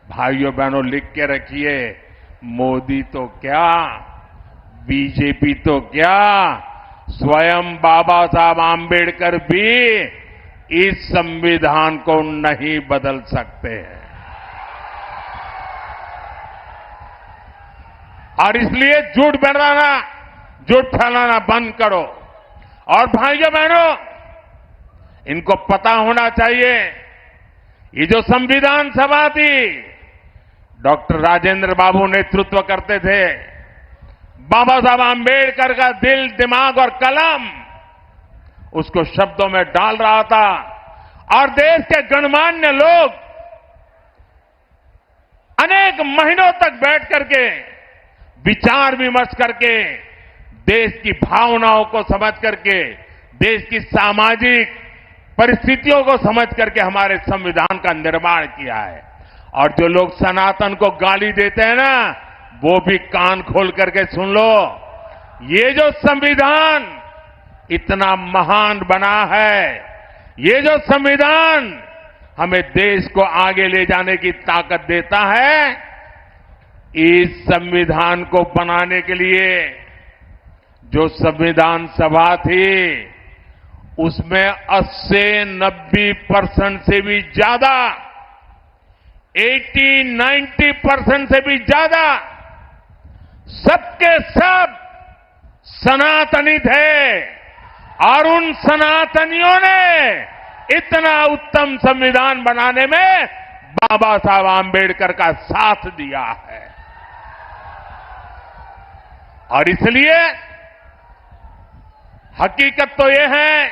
भाइयों बहनों लिख के रखिए, मोदी तो क्या, बीजेपी तो क्या, स्वयं बाबा साहब आम्बेडकर भी इस संविधान को नहीं बदल सकते हैं। और इसलिए झूठ फैलाना बंद करो। और भाइयों बहनों, इनको पता होना चाहिए, ये जो संविधान सभा थी, डॉक्टर राजेंद्र बाबू नेतृत्व करते थे। बाबा साहब आम्बेडकर का दिल, दिमाग और कलम उसको शब्दों में डाल रहा था। और देश के गणमान्य लोग अनेक महीनों तक बैठ करके विचार विमर्श करके, देश की भावनाओं को समझ करके, देश की सामाजिक परिस्थितियों को समझ करके हमारे संविधान का निर्माण किया है। और जो लोग सनातन को गाली देते हैं ना, वो भी कान खोल करके सुन लो। ये जो संविधान इतना महान बना है, ये जो संविधान हमें देश को आगे ले जाने की ताकत देता है, इस संविधान को बनाने के लिए जो संविधान सभा थी, उसमें 80-90% से भी ज्यादा, 80-90% से भी ज्यादा सबके सब सनातनी थे। और उन सनातनियों ने इतना उत्तम संविधान बनाने में बाबा साहब आम्बेडकर का साथ दिया है। और इसलिए हकीकत तो यह है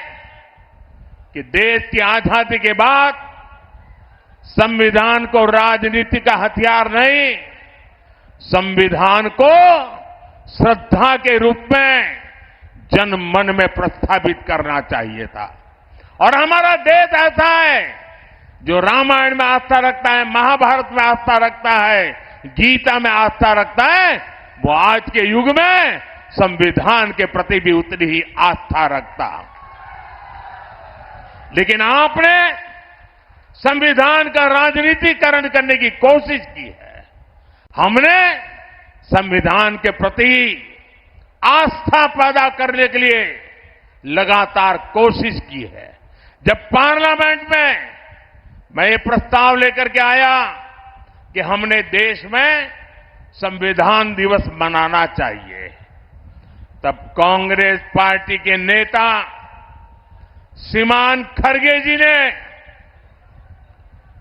कि देश की आजादी के बाद संविधान को राजनीति का हथियार नहीं, संविधान को श्रद्धा के रूप में जन मन में प्रस्थापित करना चाहिए था। और हमारा देश ऐसा है जो रामायण में आस्था रखता है, महाभारत में आस्था रखता है, गीता में आस्था रखता है, वो आज के युग में संविधान के प्रति भी उतनी ही आस्था रखता। लेकिन आपने संविधान का राजनीतिकरण करने की कोशिश की है। हमने संविधान के प्रति आस्था पैदा करने के लिए लगातार कोशिश की है। जब पार्लियामेंट में मैं ये प्रस्ताव लेकर के आया कि हमने देश में संविधान दिवस मनाना चाहिए, तब कांग्रेस पार्टी के नेता श्रीमान खरगे जी ने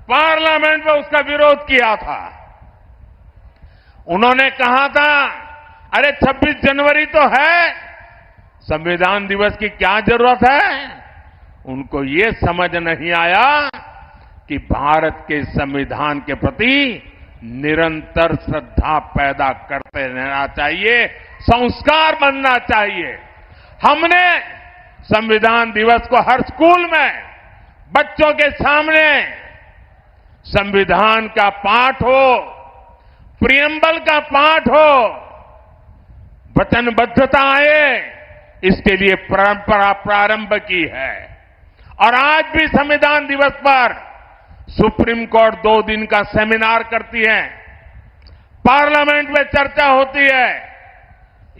पार्लियामेंट में उसका विरोध किया था। उन्होंने कहा था, अरे 26 जनवरी तो है, संविधान दिवस की क्या जरूरत है। उनको ये समझ नहीं आया कि भारत के संविधान के प्रति निरंतर श्रद्धा पैदा करते रहना चाहिए, संस्कार बनना चाहिए। हमने संविधान दिवस को हर स्कूल में बच्चों के सामने संविधान का पाठ हो, प्रियम्बल का पाठ हो, वचनबद्धता आए, इसके लिए परंपरा प्रारंभ की है। और आज भी संविधान दिवस पर सुप्रीम कोर्ट 2 दिन का सेमिनार करती है, पार्लियामेंट में चर्चा होती है।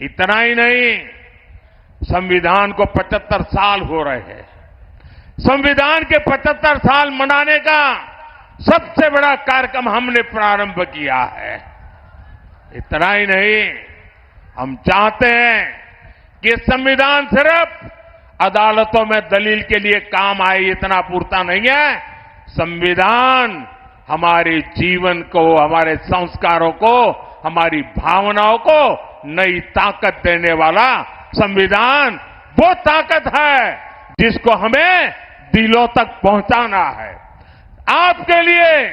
इतना ही नहीं, संविधान को 75 साल हो रहे हैं। संविधान के 75 साल मनाने का सबसे बड़ा कार्यक्रम हमने प्रारंभ किया है। इतना ही नहीं, हम चाहते हैं कि संविधान सिर्फ अदालतों में दलील के लिए काम आए, इतना पूरता नहीं है। संविधान हमारे जीवन को, हमारे संस्कारों को, हमारी भावनाओं को नई ताकत देने वाला संविधान वो ताकत है जिसको हमें दिलों तक पहुंचाना है। आपके लिए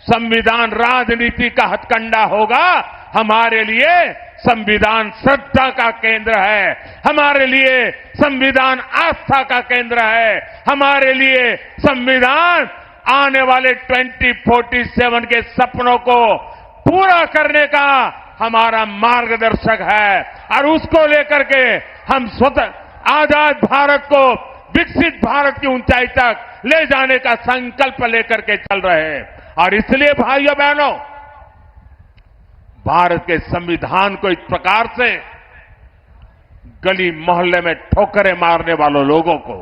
संविधान राजनीति का हथकंडा होगा, हमारे लिए संविधान श्रद्धा का केंद्र है, हमारे लिए संविधान आस्था का केंद्र है, हमारे लिए संविधान आने वाले 2047 के सपनों को पूरा करने का हमारा मार्गदर्शक है। और उसको लेकर के हम स्वतः आजाद भारत को विकसित भारत की ऊंचाई तक ले जाने का संकल्प लेकर के चल रहे हैं। और इसलिए भाइयों बहनों, भारत के संविधान को इस प्रकार से गली मोहल्ले में ठोकरें मारने वालों लोगों को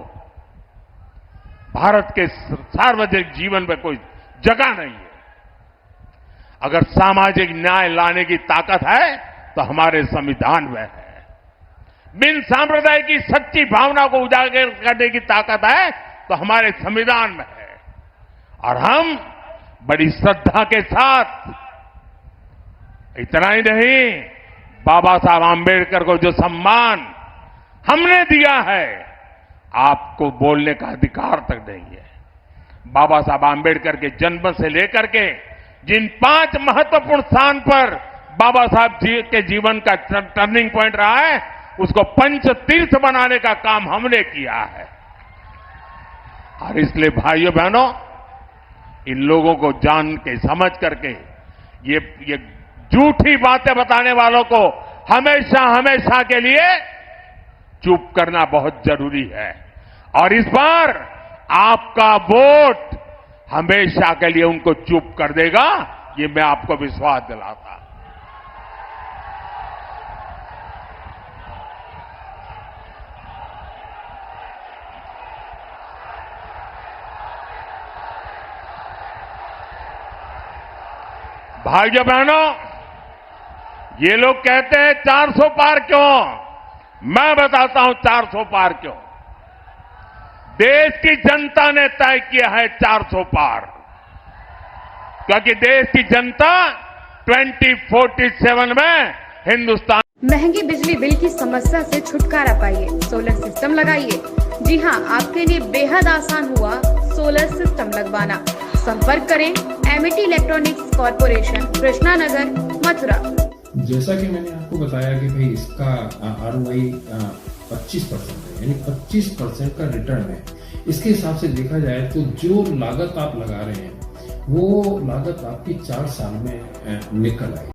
भारत के सार्वजनिक जीवन में कोई जगह नहीं है। अगर सामाजिक न्याय लाने की ताकत है तो हमारे संविधान में है। बिन सांप्रदायिक की सच्ची भावना को उजागर करने की ताकत है तो हमारे संविधान में है। और हम बड़ी श्रद्धा के साथ, इतना ही नहीं, बाबा साहब आंबेडकर को जो सम्मान हमने दिया है, आपको बोलने का अधिकार तक नहीं है। बाबा साहब आंबेडकर के जन्म से लेकर के जिन 5 महत्वपूर्ण स्थान पर बाबा साहब जी के जीवन का टर्निंग पॉइंट रहा है, उसको पंच तीर्थ बनाने का काम हमने किया है। और इसलिए भाइयों बहनों, इन लोगों को जान के समझ करके ये झूठी बातें बताने वालों को हमेशा हमेशा के लिए चुप करना बहुत जरूरी है। और इस बार आपका वोट हमेशा के लिए उनको चुप कर देगा, ये मैं आपको विश्वास दिलाता। भाइयों बहनों, ये लोग कहते हैं 400 पार क्यों? मैं बताता हूं 400 पार क्यों। देश की जनता ने तय किया है 400 पार, क्योंकि देश की जनता 2047 में हिंदुस्तान। महंगी बिजली बिल की समस्या से छुटकारा पाइए, सोलर सिस्टम लगाइए। जी हां, आपके लिए बेहद आसान हुआ सोलर सिस्टम लगवाना। संपर्क करें Amity electronics corporation, Krishna Nagar, Mathura. जैसा कि मैंने आपको बताया कि भाई इसका ROI 25% है, यानी 25% का रिटर्न है। इसके हिसाब से देखा जाए तो जो लागत आप लगा रहे हैं वो लागत आपकी 4 साल में निकल आएगी।